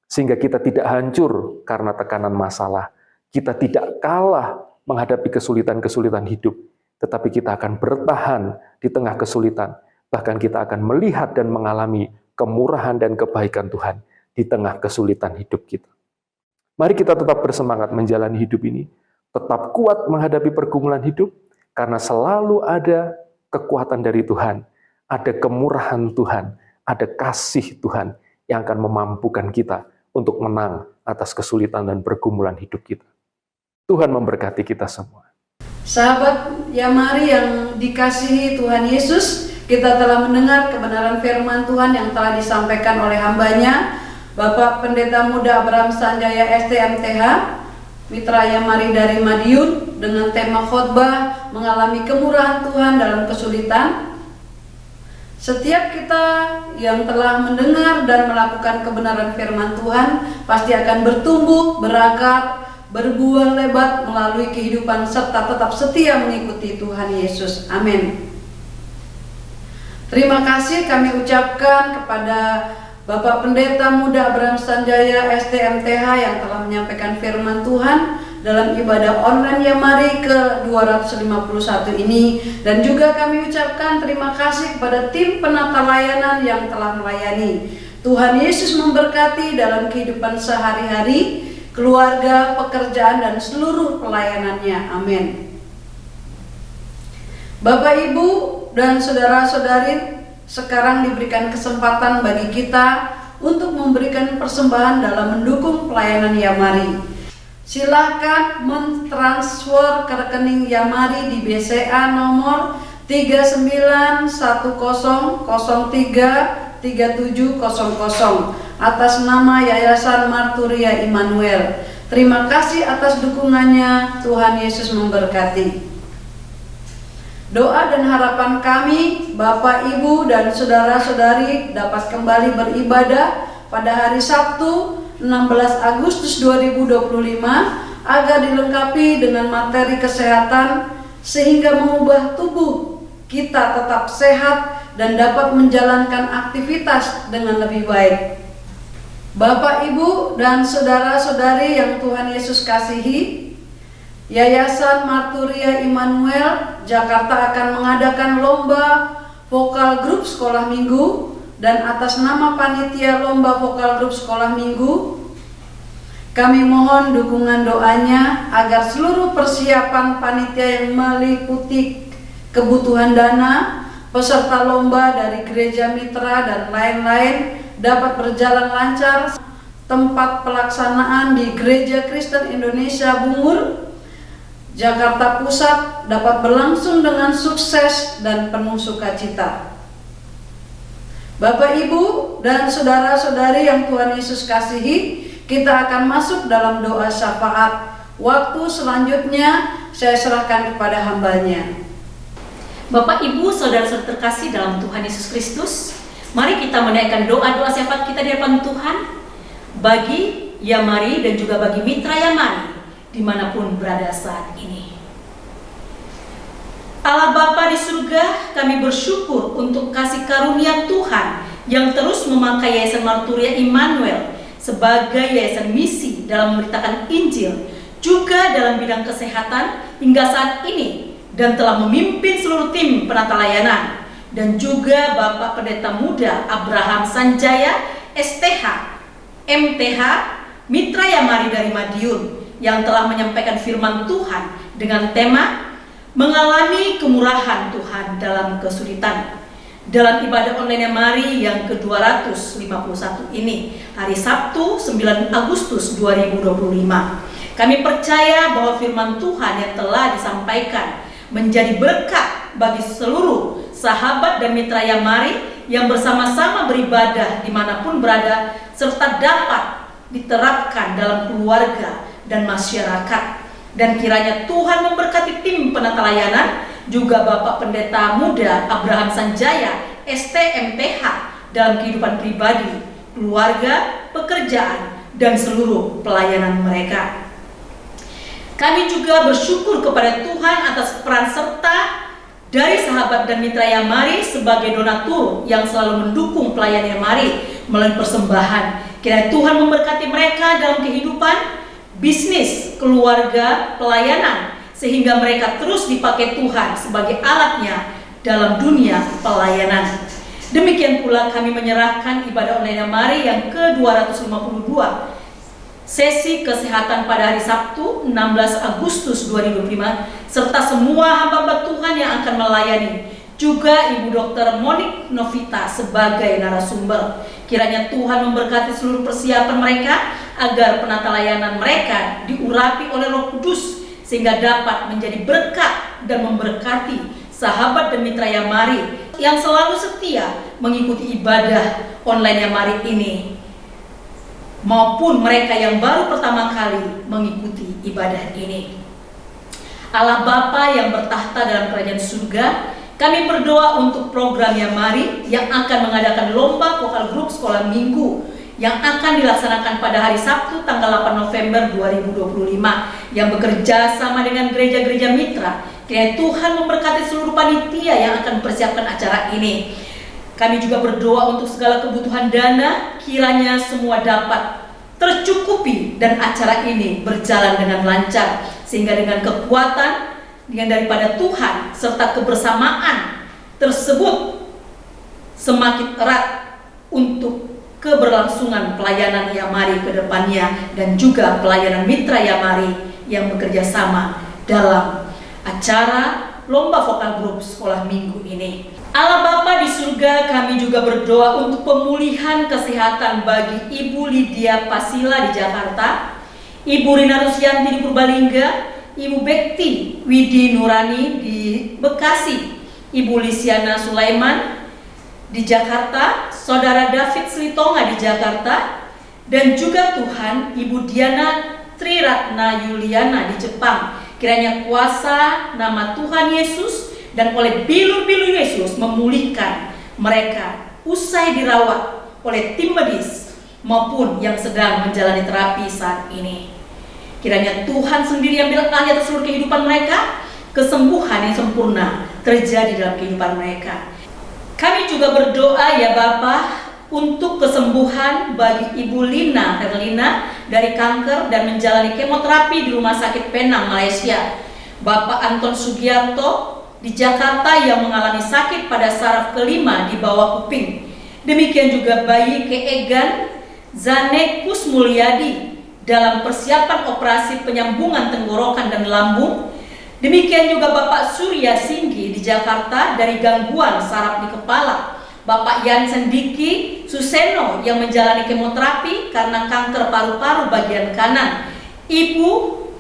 Sehingga kita tidak hancur karena tekanan masalah. Kita tidak kalah menghadapi kesulitan-kesulitan hidup. Tetapi kita akan bertahan di tengah kesulitan. Bahkan kita akan melihat dan mengalami kemurahan dan kebaikan Tuhan di tengah kesulitan hidup kita. Mari kita tetap bersemangat menjalani hidup ini. Tetap kuat menghadapi pergumulan hidup. Karena selalu ada kekuatan dari Tuhan. Ada kemurahan Tuhan, ada kasih Tuhan yang akan memampukan kita untuk menang atas kesulitan dan pergumulan hidup kita. Tuhan memberkati kita semua. Sahabat Yamari yang dikasihi Tuhan Yesus, kita telah mendengar kebenaran firman Tuhan yang telah disampaikan oleh hambanya, Bapak Pendeta Muda Abraham Sanjaya STMTH, Mitra Yamari dari Madiun, dengan tema khotbah mengalami kemurahan Tuhan dalam kesulitan. Setiap kita yang telah mendengar dan melakukan kebenaran firman Tuhan pasti akan bertumbuh, berakar, berbuah lebat melalui kehidupan serta tetap setia mengikuti Tuhan Yesus. Amin. Terima kasih kami ucapkan kepada Bapak Pendeta Muda Abraham Sanjaya STMTH yang telah menyampaikan firman Tuhan dalam ibadah online Yamari ke-251 ini, dan juga kami ucapkan terima kasih kepada tim penata layanan yang telah melayani. Tuhan Yesus memberkati dalam kehidupan sehari-hari, keluarga, pekerjaan, dan seluruh pelayanannya. Amin. Bapak, Ibu, dan saudara-saudari, sekarang diberikan kesempatan bagi kita untuk memberikan persembahan dalam mendukung pelayanan Yamari. Silakan mentransfer ke rekening Yamari di BCA nomor 3910033700 atas nama Yayasan Marturia Immanuel. Terima kasih atas dukungannya. Tuhan Yesus memberkati. Doa dan harapan kami, Bapak, Ibu, dan saudara-saudari dapat kembali beribadah pada hari Sabtu 16 Agustus 2025 agar dilengkapi dengan materi kesehatan sehingga mengubah tubuh kita tetap sehat dan dapat menjalankan aktivitas dengan lebih baik. Bapak, Ibu, dan saudara-saudari yang Tuhan Yesus kasihi, Yayasan Marturia Immanuel Jakarta akan mengadakan lomba vokal grup sekolah minggu, dan atas nama panitia lomba vokal grup sekolah minggu, kami mohon dukungan doanya agar seluruh persiapan panitia yang meliputi kebutuhan dana, peserta lomba dari gereja mitra dan lain-lain dapat berjalan lancar. Tempat pelaksanaan di Gereja Kristen Indonesia Bungur, Jakarta Pusat dapat berlangsung dengan sukses dan penuh sukacita. Bapak, Ibu, dan saudara-saudari yang Tuhan Yesus kasihi, kita akan masuk dalam doa syafaat. Waktu selanjutnya saya serahkan kepada hambanya. Bapak, Ibu, saudara-saudara terkasih dalam Tuhan Yesus Kristus, mari kita menaikkan doa-doa syafaat kita di hadapan Tuhan bagi Yamari dan juga bagi mitra Yamari dimanapun berada saat ini. Allah Bapa di surga, kami bersyukur untuk kasih karunia Tuhan yang terus memakai Yayasan Marturia Immanuel sebagai yayasan misi dalam memberitakan Injil, juga dalam bidang kesehatan hingga saat ini, dan telah memimpin seluruh tim penata layanan, dan juga Bapak Pendeta Muda Abraham Sanjaya STH, MTH, Mitra Yamari dari Madiun, yang telah menyampaikan firman Tuhan dengan tema mengalami kemurahan Tuhan dalam kesulitan. Dalam ibadah online Yamari yang ke-251 ini, hari Sabtu 9 Agustus 2025, kami percaya bahwa firman Tuhan yang telah disampaikan menjadi berkat bagi seluruh sahabat dan mitra Yamari yang bersama-sama beribadah dimanapun berada, serta dapat diterapkan dalam keluarga dan masyarakat. Dan kiranya Tuhan memberkati tim penata layanan, juga Bapak Pendeta Muda Abraham Sanjaya STMTH dalam kehidupan pribadi, keluarga, pekerjaan, dan seluruh pelayanan mereka. Kami juga bersyukur kepada Tuhan atas peran serta dari sahabat dan mitra Yamari sebagai donatur yang selalu mendukung pelayanan Yamari melalui persembahan. Kiranya Tuhan memberkati mereka dalam kehidupan bisnis, keluarga, pelayanan, sehingga mereka terus dipakai Tuhan sebagai alatnya dalam dunia pelayanan. Demikian pula kami menyerahkan ibadah online Yamari yang ke-252, sesi kesehatan pada hari Sabtu 16 Agustus 2025, serta semua hamba-hamba Tuhan yang akan melayani, juga Ibu Dr. Monik Novita sebagai narasumber. Kiranya Tuhan memberkati seluruh persiapan mereka agar penata layanan mereka diurapi oleh Roh Kudus sehingga dapat menjadi berkat dan memberkati sahabat dan mitra Yamari yang selalu setia mengikuti ibadah online Yamari ini, maupun mereka yang baru pertama kali mengikuti ibadah ini. Allah Bapa yang bertahta dalam kerajaan surga, kami berdoa untuk program Yamari yang akan mengadakan lomba vokal grup sekolah minggu yang akan dilaksanakan pada hari Sabtu tanggal 8 November 2025 yang bekerja sama dengan gereja-gereja mitra. Kiranya Tuhan memberkati seluruh panitia yang akan mempersiapkan acara ini. Kami juga berdoa untuk segala kebutuhan dana, kiranya semua dapat tercukupi dan acara ini berjalan dengan lancar, sehingga dengan kekuatan yang daripada Tuhan serta kebersamaan tersebut semakin erat untuk keberlangsungan pelayanan Yamari ke depannya dan juga pelayanan mitra Yamari yang bekerja sama dalam acara lomba vokal grup sekolah minggu ini. Allah Bapa di surga, kami juga berdoa untuk pemulihan kesehatan bagi Ibu Lydia Pasila di Jakarta, Ibu Rina Rusyanti di Purbalingga, Ibu Bekti Widi Nurani di Bekasi, Ibu Lisiana Sulaiman di Jakarta, Saudara David Slitonga di Jakarta, dan juga Tuhan Ibu Diana Triratna Yuliana di Jepang. Kiranya kuasa nama Tuhan Yesus dan oleh bilur-bilur Yesus memulihkan mereka usai dirawat oleh tim medis maupun yang sedang menjalani terapi saat ini. Kiranya Tuhan sendiri yang berkah atas seluruh kehidupan mereka, kesembuhan yang sempurna terjadi dalam kehidupan mereka. Kami juga berdoa ya Bapa untuk kesembuhan bagi Ibu Lina Herlina dari kanker dan menjalani kemoterapi di Rumah Sakit Penang, Malaysia. Bapak Anton Sugiarto di Jakarta yang mengalami sakit pada saraf kelima di bawah kuping. Demikian juga bayi Keegan Zanekus Mulyadi dalam persiapan operasi penyambungan tenggorokan dan lambung. Demikian juga Bapak Surya Singgi di Jakarta dari gangguan saraf di kepala. Bapak Yansen Diki Suseno yang menjalani kemoterapi karena kanker paru-paru bagian kanan. Ibu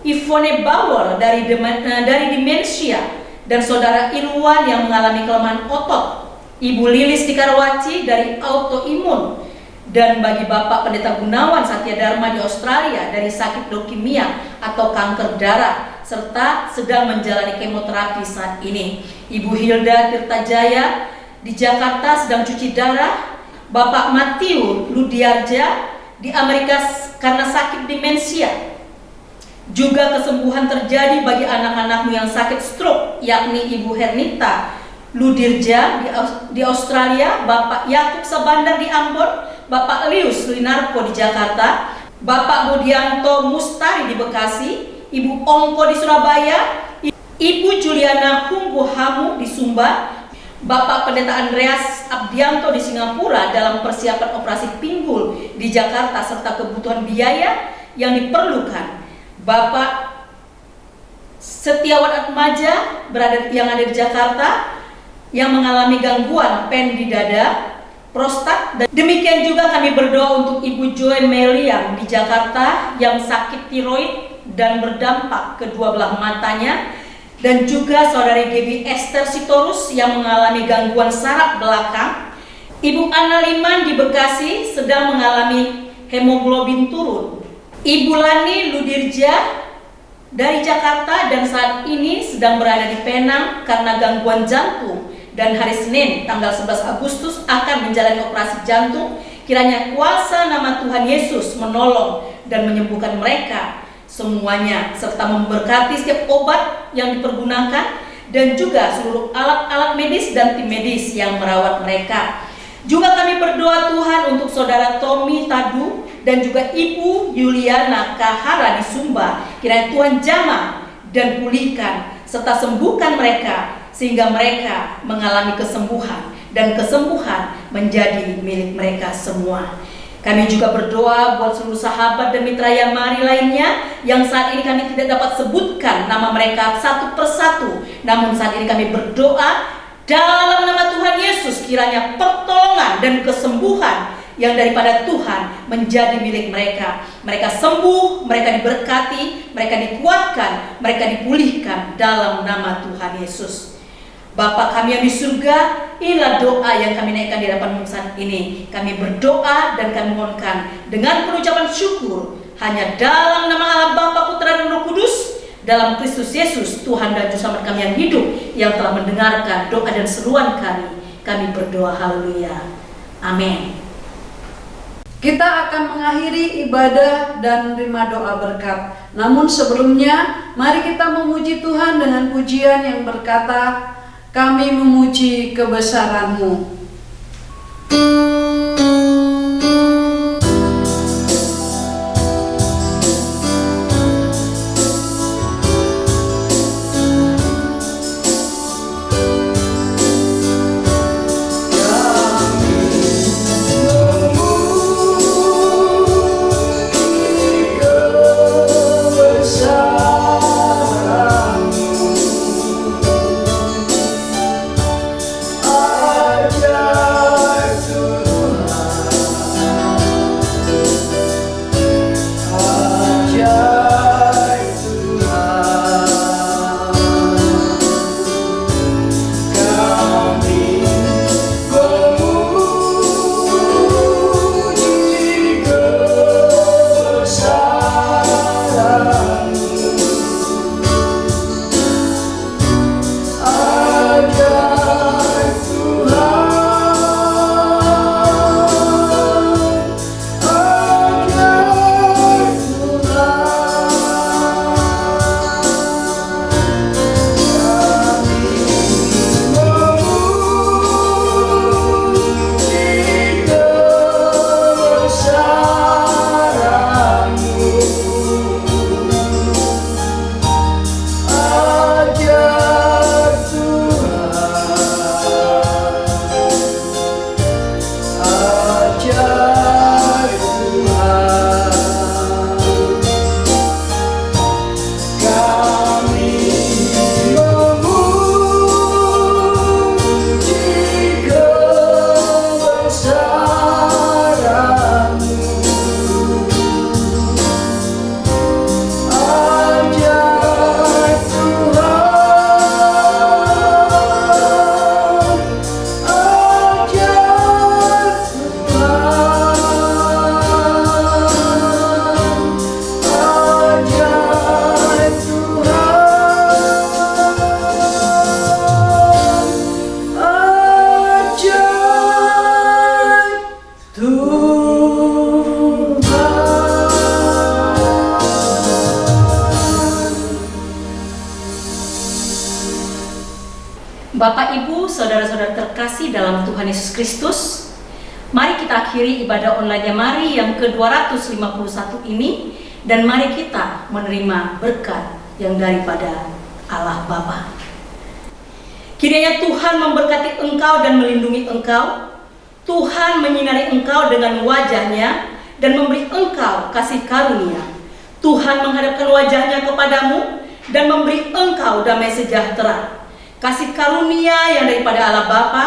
Ivone Bauer dari demensia dan Saudara Ilwan yang mengalami kelemahan otot. Ibu Lilis di Karawaci dari autoimun. Dan bagi Bapak Pendeta Gunawan Satya Dharma di Australia dari sakit leukemia atau kanker darah serta sedang menjalani kemoterapi saat ini. Ibu Hilda Tirtajaya di Jakarta sedang cuci darah. Bapak Matiu Ludiarja di Amerika karena sakit demensia. Juga kesembuhan terjadi bagi anak-anakmu yang sakit stroke, yakni Ibu Hernita Ludirja di Australia, Bapak Yakub Sabandar di Ambon, Bapak Lius Linarko di Jakarta, Bapak Budianto Mustari di Bekasi, Ibu Ongko di Surabaya, Ibu Juliana Humbuhamu di Sumba, Bapak Pendeta Andreas Abdianto di Singapura dalam persiapan operasi pinggul di Jakarta serta kebutuhan biaya yang diperlukan. Bapak Setiawan Atmaja yang ada di Jakarta yang mengalami gangguan pen di dada, prostat. Dan demikian juga kami berdoa untuk Ibu Joy Meliam di Jakarta yang sakit tiroid dan berdampak kedua belah matanya, dan juga Saudari Gebi Esther Sitorus yang mengalami gangguan saraf belakang. Ibu Ana Liman di Bekasi sedang mengalami hemoglobin turun. Ibu Lani Ludirja dari Jakarta dan saat ini sedang berada di Penang karena gangguan jantung, dan hari Senin tanggal 11 Agustus akan menjalani operasi jantung. Kiranya kuasa nama Tuhan Yesus menolong dan menyembuhkan mereka semuanya serta memberkati setiap obat yang dipergunakan dan juga seluruh alat-alat medis dan tim medis yang merawat mereka. Juga kami berdoa Tuhan untuk Saudara Tommy Tadu dan juga Ibu Yuliana Kahara di Sumba. Kiranya Tuhan jamah dan pulihkan serta sembuhkan mereka sehingga mereka mengalami kesembuhan dan kesembuhan menjadi milik mereka semua. Kami juga berdoa buat seluruh sahabat dan mitra Yamari lainnya yang saat ini kami tidak dapat sebutkan nama mereka satu persatu. Namun saat ini kami berdoa dalam nama Tuhan Yesus, kiranya pertolongan dan kesembuhan yang daripada Tuhan menjadi milik mereka. Mereka sembuh, mereka diberkati, mereka dikuatkan, mereka dipulihkan dalam nama Tuhan Yesus. Bapa kami yang di surga, inilah doa yang kami naikkan di hadapan saat ini. Kami berdoa dan kami mohonkan dengan penucapan syukur hanya dalam nama Allah Bapa, Putra dan Roh Kudus, dalam Kristus Yesus Tuhan dan Juru Selamat kami yang hidup, yang telah mendengarkan doa dan seruan kami. Kami berdoa, haleluya, amin. Kita akan mengakhiri ibadah dan menerima doa berkat. Namun sebelumnya, mari kita memuji Tuhan dengan pujian yang berkata, "Kami memuji kebesaran-Mu." Bapak, Ibu, saudara-saudara terkasih dalam Tuhan Yesus Kristus, mari kita akhiri ibadah online Mari yang ke-251 ini, dan mari kita menerima berkat yang daripada Allah Bapa. Kiranya Tuhan memberkati engkau dan melindungi engkau. Tuhan menyinari engkau dengan wajah-Nya dan memberi engkau kasih karunia. Tuhan menghadapkan wajah-Nya kepadamu dan memberi engkau damai sejahtera. Kasih karunia yang daripada Allah Bapa,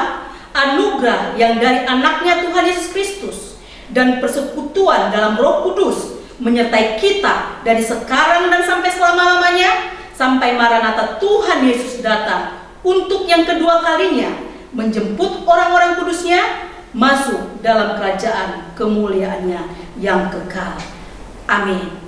anugerah yang dari anaknya Tuhan Yesus Kristus, dan persekutuan dalam Roh Kudus menyertai kita dari sekarang dan sampai selama-lamanya, sampai Maranatha Tuhan Yesus datang untuk yang kedua kalinya, menjemput orang-orang kudusnya masuk dalam kerajaan kemuliaannya yang kekal. Amin.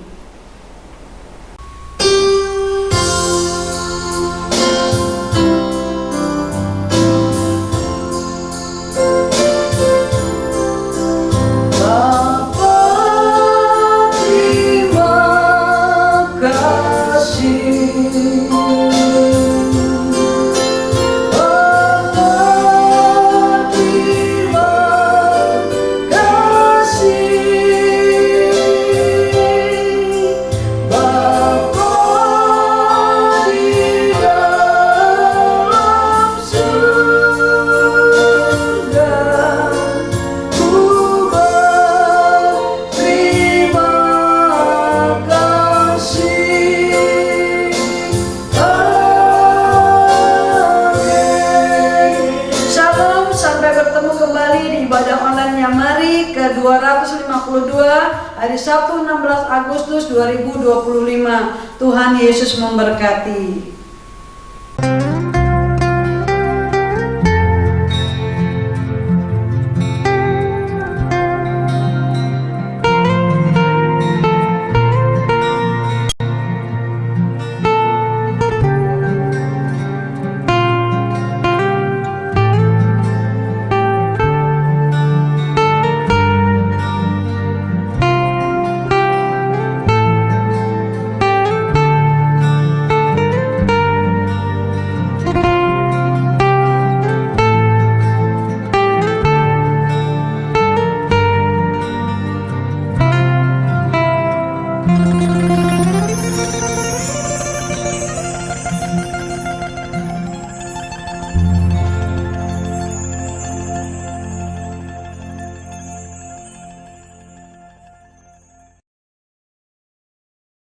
Mari ke-252 hari Sabtu 16 Agustus 2025. Tuhan Yesus memberkati.